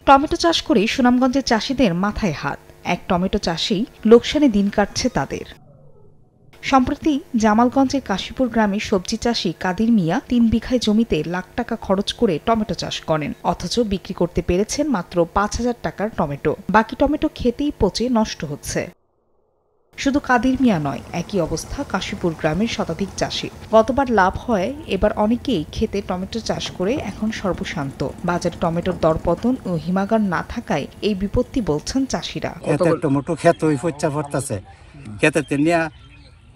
Tomato চাষ করে সুনামগঞ্জের চাষিদের মাথায় হাত। এক টমেটো চাষেই লোকসানে দিন কাটছে তাদের। সম্প্রতি জামালগঞ্জের কাশীপুর গ্রামের সবজি চাষী কাদির মিয়া ৩ বিঘায় জমিতে লাখ টাকা খরচ করে টমেটো চাষ করেন, অথচ বিক্রি করতে পেরেছেন মাত্র ৫,০০০ টাকার টমেটো। বাকি টমেটো খেতেই পচে নষ্ট হচ্ছে। শুধু কাদির মিয়া নয়, একই অবস্থা কাশীপুর গ্রামের শতাধিক চাষী। গতবার লাভ হয়, এবার অনেকেই খেতে টমেটো চাষ করে এখন সর্বশান্ত। বাজারে টমেটোর দরপতন ও হিমাগার না থাকায় এই বিপত্তি বলছেন চাষিরা। টমেটো খেত পচা পড়তেছে, খেতে নিয়ে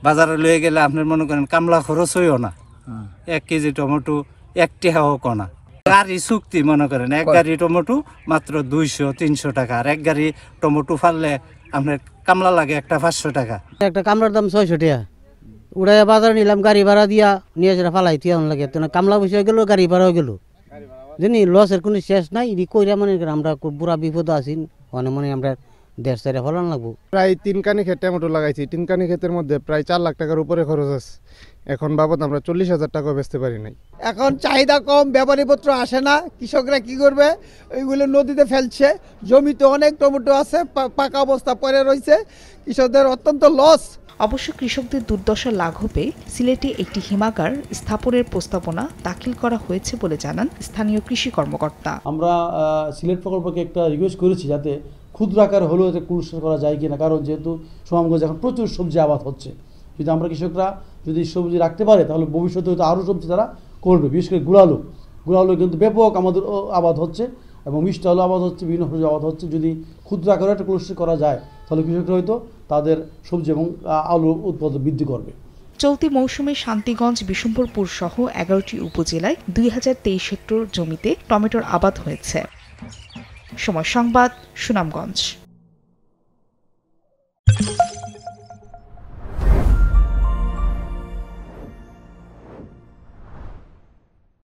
বাজারে লয়ে গেলে আপনার মনে করেন কামলা খরচ হইও না। 1 কেজি টমেটো 1 টাকাও কনা। গাড়ি চুক্তি মনে করেন 1 গাড়ি টমেটো মাত্র 200-300 টাকা, আর 1 গাড়ি টমেটো ফাললে আপনার কামলা লাগে একটা 500 টাকা। একটা কামলার দাম 600 টাকা। উড়াই বাজারে নিলাম, গাড়ি ভাড়া দিয়া নিয়ে সেটা ফালাইতে লাগে। কামলা বসে গেল, গাড়ি ভাড়াও গেল। জানি লসের কোনো শেষ নাই। এটি কইরা মনে করেন আমরা খুব বুড়া বিপদ আছি। মনে আমরা দেশ সাইডে ফলান লাগবো। প্রায় 3 কানি ক্ষেত টমেটো লাগাইছি। 3 কানি ক্ষেতের মধ্যে প্রায় 4 লাখ টাকার উপরে খরচ আছে। এখন বাবদ আমরা 40,000 টাকা বেচতে পারি নাই। এখন চাহিদা কম, ব্যাপারীপত্র আসে না, কৃষকরা কি করবে? ওইগুলো নদীতে ফেলছে। জমিতে অনেক টমেটো আছে, পাকা অবস্থা পড়ে রয়েছে, কৃষকদের অত্যন্ত লস। অবশ্য কৃষকদের দুর্দশা লাঘবে সিলেটে একটি হিমাগার স্থাপনের প্রস্তাবনা দাখিল করা হয়েছে বলে জানান স্থানীয় কৃষি কর্মকর্তা। আমরা সিলেট প্রকল্পকে একটা রিকোয়েস্ট করেছি যাতে ক্ষুদ্র আকার হলেও এটা কুলস্টার করা যায় কিনা, কারণ যেহেতু সুনামগঞ্জে এখন প্রচুর সবজি আবাদ হচ্ছে। যদি আমরা কৃষকরা যদি সবজি রাখতে পারে তাহলে ভবিষ্যতে হয়তো আরও সবজি তারা করবে। বিশেষ করে গুড়ালু কিন্তু ব্যাপক আমাদের আবাদ হচ্ছে এবং মিষ্টি আলু আবাদ হচ্ছে, বিভিন্ন সবজি আবাদ হচ্ছে। যদি ক্ষুদ্র আকারে একটা কুলস্টার করা যায় তাহলে কৃষকরা হয়তো তাদের সবজি এবং আলু উৎপাদন বৃদ্ধি করবে। চলতি মৌসুমে শান্তিগঞ্জ, বিশম্বরপুর সহ 11টি উপজেলায় 2023 হেক্টর জমিতে টমেটোর আবাদ হয়েছে। সময় সংবাদ, সুনামগঞ্জ।